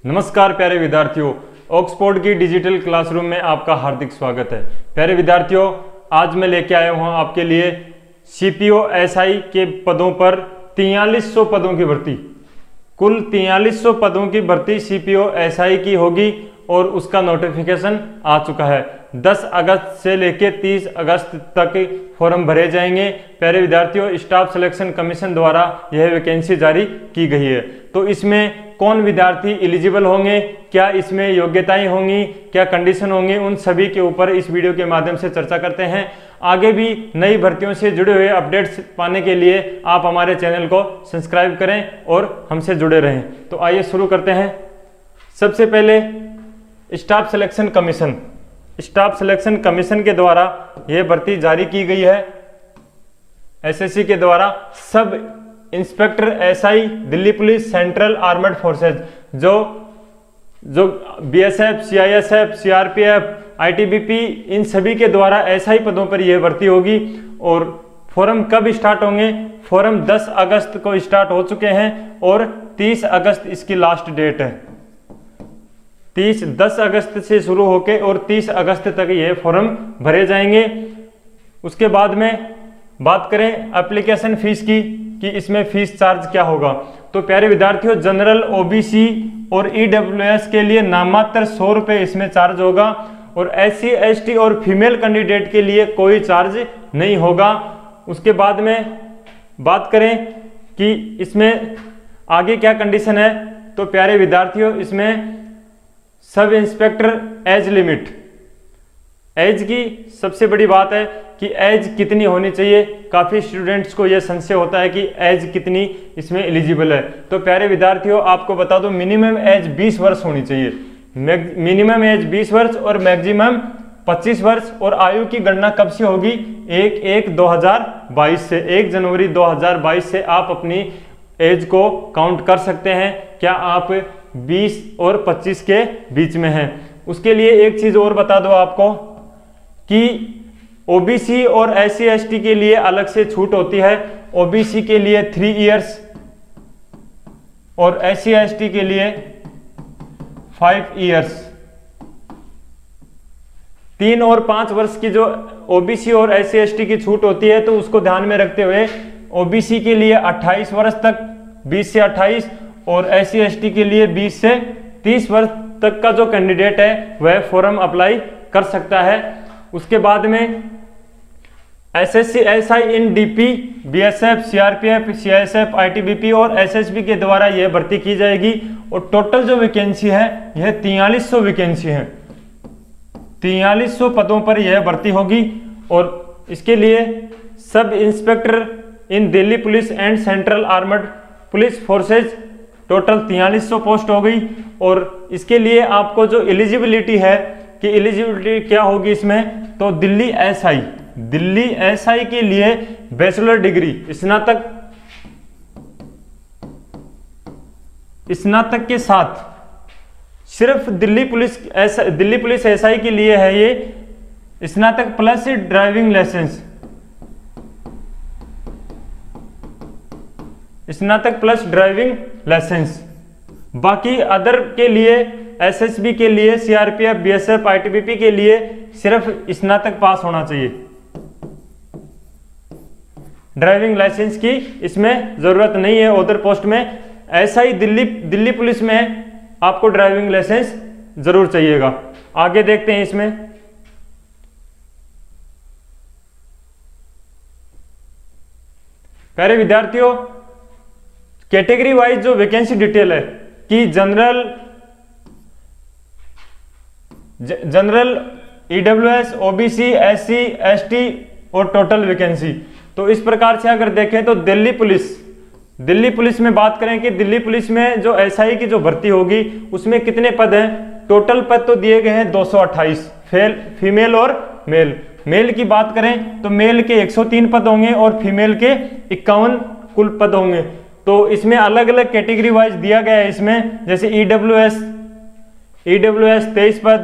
नमस्कार प्यारे विद्यार्थियों, ऑक्सफोर्ड की डिजिटल क्लासरूम में आपका हार्दिक स्वागत है। प्यारे विद्यार्थियों, आज मैं लेके आया हूँ आपके लिए सीपीओ एसआई के पदों पर 4300 पदों की भर्ती। कुल 4300 पदों की भर्ती सीपीओ एसआई की होगी और उसका नोटिफिकेशन आ चुका है। 10 अगस्त से लेकर 30 अगस्त तक फॉर्म भरे जाएंगे। प्यारे विद्यार्थियों, स्टाफ सिलेक्शन कमीशन द्वारा यह वैकेंसी जारी की गई है। तो इसमें कौन विद्यार्थी एलिजिबल होंगे, क्या इसमें योग्यताएं होंगी, क्या कंडीशन होंगे, उन सभी के ऊपर इस वीडियो के माध्यम से चर्चा करते हैं। आगे भी नई भर्तियों से जुड़े हुए अपडेट्स पाने के लिए आप हमारे चैनल को सब्सक्राइब करें और हमसे जुड़े रहें। तो आइए शुरू करते हैं। सबसे पहले staff selection commission. Staff selection commission के द्वारा यह भर्ती जारी की गई है। एसएससी के द्वारा sub inspector SI Delhi police central armed forces जो बीएसएफ, सीआईएसएफ, सीआरपीएफ, आईटीबीपी, इन सभी के द्वारा एसआई पदों पर यह भर्ती होगी। और फॉर्म कब स्टार्ट होंगे? फॉर्म 10 अगस्त को स्टार्ट हो चुके हैं और 30 अगस्त इसकी लास्ट डेट है। 10 अगस्त से शुरू होकर और 30 अगस्त तक ये फॉर्म भरे जाएंगे। उसके बाद में बात करें एप्लीकेशन फीस की कि इसमें फीस चार्ज क्या होगा। तो प्यारे विद्यार्थियों, जनरल, ओबीसी और ईडब्ल्यूएस के लिए नाममात्र 100 रुपये इसमें चार्ज होगा और एससी, एसटी और फीमेल कैंडिडेट के लिए कोई चार्ज नहीं होगा। उसके बाद में बात करें कि इसमें आगे क्या कंडीशन है, तो प्यारे विद्यार्थियों, इसमें sub inspector age limit, as की सबसे बड़ी बात है कि एज कितनी होनी चाहिए। काफ़ी स्टूडेंट्स को यह संशय होता है कि एज कितनी इसमें एलिजिबल है। तो प्यारे विद्यार्थियों, आपको बता दो, मिनिमम एज 20 वर्ष होनी चाहिए। मिनिमम एज 20 वर्ष और मैक्सिमम 25 वर्ष। और आयु की गणना कब से होगी? 1/1/2022 से, 1 जनवरी 2022 से आप अपनी एज को काउंट कर सकते हैं। क्या आप 20 और 25 के बीच में हैं? उसके लिए एक चीज़ और बता दो आपको कि ओबीसी और एससी एसटी के लिए अलग से छूट होती है। ओबीसी के लिए 3 इयर्स और एससी एसटी के लिए 5 इयर्स। 3 और 5 वर्ष की जो ओबीसी और एससी एसटी की छूट होती है, तो उसको ध्यान में रखते हुए ओबीसी के लिए 28 वर्ष तक, 20 से 28, और एससी एसटी के लिए 20 से 30 वर्ष तक का जो कैंडिडेट है वह फॉर्म अप्लाई कर सकता है। उसके बाद में SSC SI in DP, BSF, CRPF, CISF, ITBP और एसएसबी के द्वारा यह भर्ती की जाएगी। और टोटल जो वैकेंसी है यह 4300 वैकेंसी है। 4300 पदों पर यह भर्ती होगी। और इसके लिए sub inspector in Delhi police and central armed police forces, total 4300 post हो गई। और इसके लिए आपको जो एलिजिबिलिटी है कि एलिजिबिलिटी क्या होगी इसमें, तो दिल्ली एसआई के लिए बैचलर डिग्री, स्नातक के साथ, सिर्फ दिल्ली पुलिस एसआई के लिए है ये स्नातक प्लस ड्राइविंग लाइसेंस, स्नातक प्लस ड्राइविंग लाइसेंस। बाकी अदर के लिए, एसएसबी के लिए, सीआरपीएफ, बीएसएफ, आईटीबीपी के लिए सिर्फ स्नातक पास होना चाहिए। ड्राइविंग लाइसेंस की इसमें जरूरत नहीं है। अदर पोस्ट में एसआई दिल्ली पुलिस में आपको ड्राइविंग लाइसेंस जरूर चाहिएगा। आगे देखते हैं इसमें। प्यारे विद्यार्थियों, कैटेगरी वाइज जो वैकेंसी डिटेल है कि general, EWS, OBC, SC, ST और टोटल वैकेंसी। तो इस प्रकार से अगर देखें तो दिल्ली पुलिस में बात करें कि दिल्ली पुलिस में जो एसआई की जो भर्ती होगी उसमें कितने पद हैं? टोटल पद तो दिए गए हैं 228, फीमेल और मेल। मेल की बात करें तो मेल के 103 पद होंगे और फीमेल के 51 कुल पद होंगे। तो इसमें अलग अलग कैटेगरी वाइज दिया गया है इसमें, जैसे ईडब्ल्यूएस 23 पद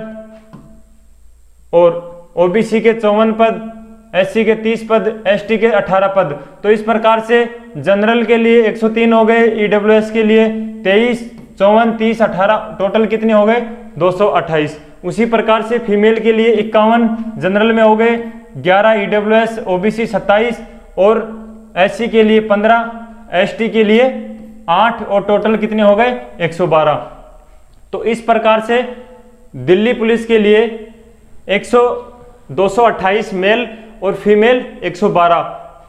और ओबीसी के 54 पद, एससी के 30 पद, एसटी के 18 पद। तो इस प्रकार से जनरल के लिए 103 हो गए, ईडब्ल्यूएस के लिए 23, 54, 30, 18 टोटल कितने हो गए 228। उसी प्रकार से फीमेल के लिए 51 जनरल में हो गए, 11 ईडब्ल्यूएस ओबीसी 27 और एससी के लिए 15, एसटी के लिए 8 और टोटल कितने हो गए 112। तो इस प्रकार से दिल्ली पुलिस के लिए 228 मेल और फीमेल 112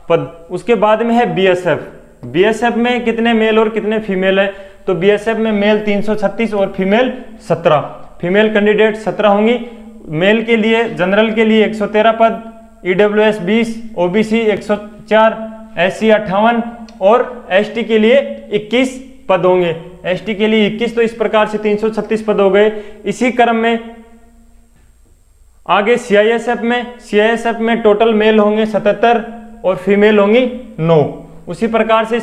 पद। उसके बाद में है बीएसएफ। बीएसएफ में कितने मेल और कितने फीमेल है, तो बीएसएफ में मेल 336 और फीमेल 17। फीमेल कैंडिडेट 17 होंगी। मेल के लिए जनरल के लिए 113 पद, ईडब्ल्यूएस 20, ओबीसी 104, एससी 58 और एसटी के लिए 21 पद होंगे। एसटी के लिए 21, तो इस प्रकार से 336 पद हो गए। इसी क्रम में आगे सीआईएसएफ में टोटल मेल होंगे 77 और फीमेल होंगी 9। उसी प्रकार से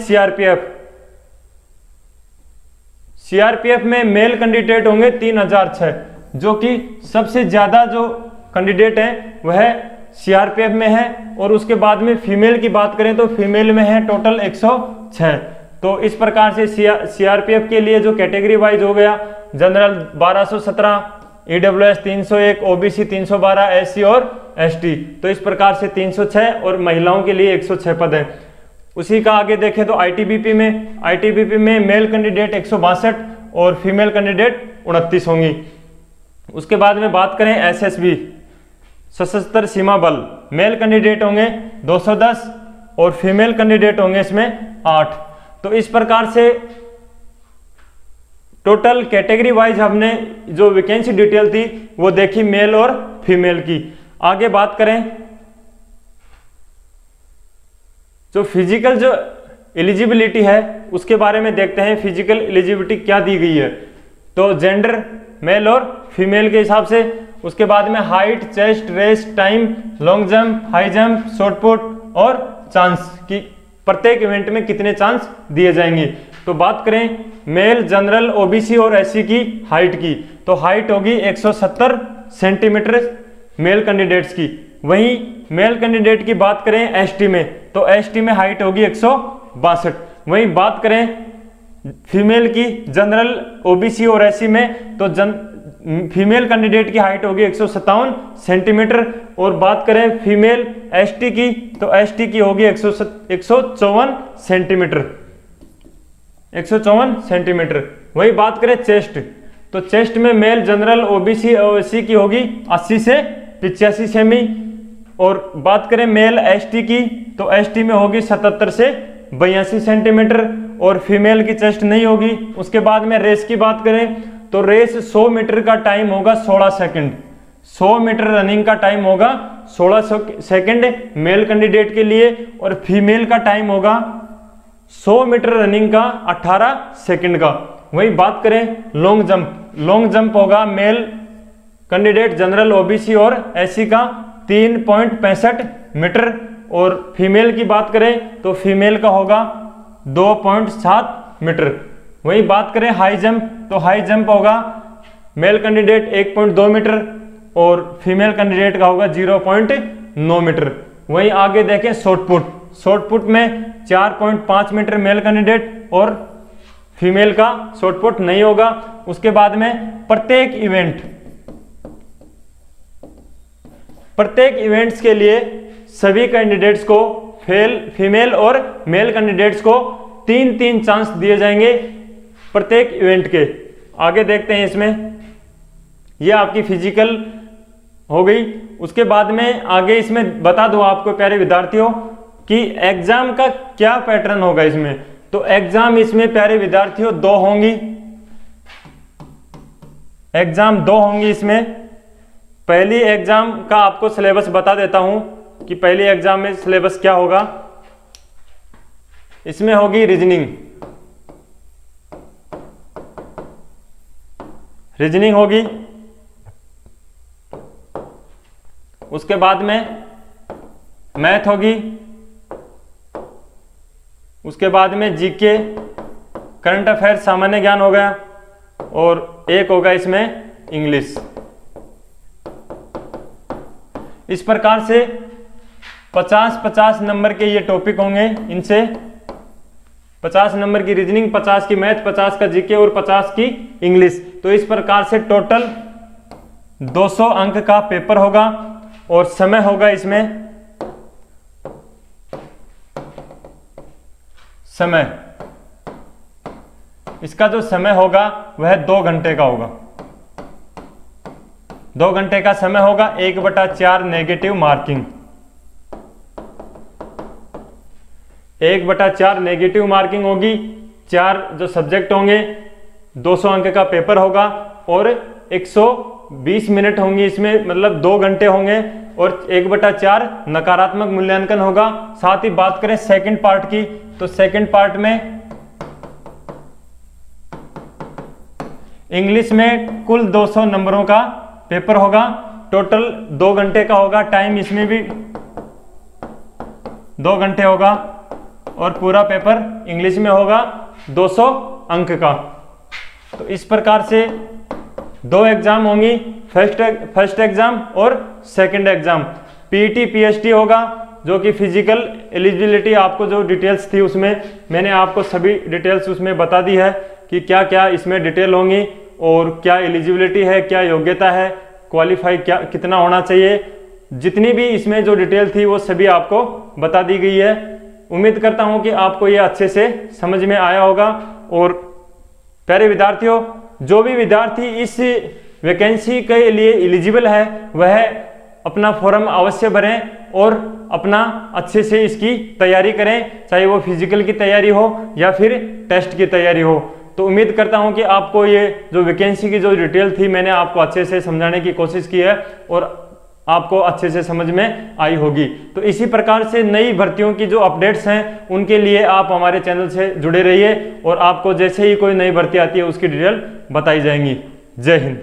सीआरपीएफ में मेल कैंडिडेट होंगे 3006, जो कि सबसे ज्यादा जो कैंडिडेट हैं वह सीआरपीएफ में है। और उसके बाद में फीमेल की बात करें तो फीमेल में है टोटल 106। तो इस प्रकार से सीआरपीएफ के लिए जो कैटेगरी वाइज हो गया, जनरल 1217, ईडब्ल्यूएस 301, ओबीसी 312, एससी और एसटी, तो इस प्रकार से 306 और महिलाओं के लिए 106 पद है। उसी का आगे देखें तो आईटीबीपी में मेल कैंडिडेट 162 और फीमेल कैंडिडेट 29 होंगी। उसके बाद में बात करें एसएसबी सशस्त्र सीमा बल, मेल कैंडिडेट होंगे 210 और फीमेल कैंडिडेट होंगे इसमें 8। तो इस प्रकार से टोटल कैटेगरी वाइज हमने जो वैकेंसी डिटेल थी वो देखी मेल और फीमेल की। आगे बात करें जो फिजिकल जो एलिजिबिलिटी है उसके बारे में देखते हैं। फिजिकल एलिजिबिलिटी क्या दी गई है, तो जेंडर मेल और फीमेल के हिसाब से। उसके बाद में height, chest, race, time, long jump, high jump, shot put और चांस की प्रत्येक इवेंट में कितने चांस दिए जाएंगे। तो बात करें मेल, जनरल, ओबीसी और एससी की हाइट की, तो हाइट होगी 170 सेंटीमीटर मेल कैंडिडेट्स की। वहीं मेल कैंडिडेट की बात करें एसटी में, तो एसटी में हाइट होगी 162। वहीं बात करें फीमेल की जनरल, ओबीसी और एससी में, तो फीमेल कैंडिडेट की हाइट होगी 157 सेंटीमीटर। और बात करें फीमेल एसटी की, तो एसटी की होगी 154 सेंटीमीटर, 154 सेंटीमीटर। वही बात करें चेस्ट, तो चेस्ट में मेल, जनरल, ओबीसी और एससी की होगी 80 से 85 सेमी। और बात करें मेल एसटी की, तो एसटी में होगी 77 से 82 सेंटीमीटर और फीमेल की चेस्ट नहीं होगी। उसके बाद में रेस की बात करें तो रेस 100 मीटर का टाइम होगा 16 सेकंड। 100 मीटर रनिंग का टाइम होगा 16 सेकंड मेल कैंडिडेट के लिए, और फीमेल का टाइम होगा 100 मीटर रनिंग का 18 सेकंड का। वही बात करें लॉन्ग जंप होगा मेल कैंडिडेट, जनरल, ओबीसी और एससी का 3.65 मीटर, और फीमेल की बात करें तो फीमेल का होगा 2.7 मीटर। वही बात करें हाई जंप, तो हाई जंप होगा मेल कैंडिडेट 1.2 मीटर और फीमेल कैंडिडेट का होगा 0.9 मीटर। वही आगे देखें शॉर्ट पुट में 4.5 मीटर मेल कैंडिडेट और फीमेल का शॉर्ट पुट नहीं होगा। उसके बाद में प्रत्येक इवेंट्स के लिए सभी कैंडिडेट्स को फीमेल और मेल कैंडिडेट्स को 3-3 चांस दिए जाएंगे प्रत्येक इवेंट के। आगे देखते हैं इसमें, यह आपकी फिजिकल हो गई। उसके बाद में आगे इसमें बता दूं आपको प्यारे विद्यार्थियों कि एग्जाम का क्या पैटर्न होगा इसमें। तो एग्जाम इसमें प्यारे विद्यार्थियों 2 होंगी, एग्जाम 2 होंगी इसमें। पहली एग्जाम का आपको सिलेबस बता देता हूं कि पहली एग्जाम में सिलेबस क्या होगा। इसमें होगी रीजनिंग होगी। उसके बाद में मैथ होगी। उसके बाद में जीके, करंट अफेयर, सामान्य ज्ञान हो गया, और एक होगा इसमें इंग्लिश। इस प्रकार से 50-50 नंबर के ये टॉपिक होंगे। इनसे 50 नंबर की रीजनिंग, 50 की मैथ, 50 का जीके और 50 की इंग्लिश। तो इस प्रकार से टोटल 200 अंक का पेपर होगा और समय होगा इसमें, समय इसका जो समय होगा वह 2 घंटे का होगा। 2 घंटे का समय होगा। 1/4 नेगेटिव मार्किंग, 1/4 नेगेटिव मार्किंग होगी। 4 जो सब्जेक्ट होंगे, 200 अंक का पेपर होगा और 120 मिनट होंगी इसमें, मतलब 2 घंटे होंगे और 1/4 नकारात्मक मूल्यांकन होगा। साथ ही बात करें सेकंड पार्ट की, तो सेकंड पार्ट में इंग्लिश में कुल 200 नंबरों का पेपर होगा। टोटल 2 घंटे का होगा। टाइम इसमें भी 2 घंटे होगा और पूरा पेपर इंग्लिश में होगा 200 अंक का। तो इस प्रकार से 2 एग्जाम होंगी, फर्स्ट एग्जाम और सेकंड एग्जाम। पीटी पीएचटी होगा, जो कि फिजिकल एलिजिबिलिटी, आपको जो डिटेल्स थी उसमें मैंने आपको सभी डिटेल्स उसमें बता दी है कि क्या क्या इसमें डिटेल होंगी और क्या एलिजिबिलिटी है, क्या योग्यता है, क्वालिफाई क्या कितना होना चाहिए। जितनी भी इसमें जो डिटेल थी वो सभी आपको बता दी गई है। उम्मीद करता हूं कि आपको ये अच्छे से समझ में आया होगा। और प्यारे विद्यार्थियों, जो भी विद्यार्थी इस वैकेंसी के लिए एलिजिबल है वह अपना फॉर्म अवश्य भरें और अपना अच्छे से इसकी तैयारी करें, चाहे वो फिजिकल की तैयारी हो या फिर टेस्ट की तैयारी हो। तो उम्मीद करता हूं कि आपको ये जो वैकेंसी की जो डिटेल थी मैंने आपको अच्छे से समझाने की कोशिश की है और आपको अच्छे से समझ में आई होगी। तो इसी प्रकार से नई भर्तियों की जो अपडेट्स हैं उनके लिए आप हमारे चैनल से जुड़े रहिए और आपको जैसे ही कोई नई भर्ती आती है उसकी डिटेल बताई जाएंगी। जय हिंद।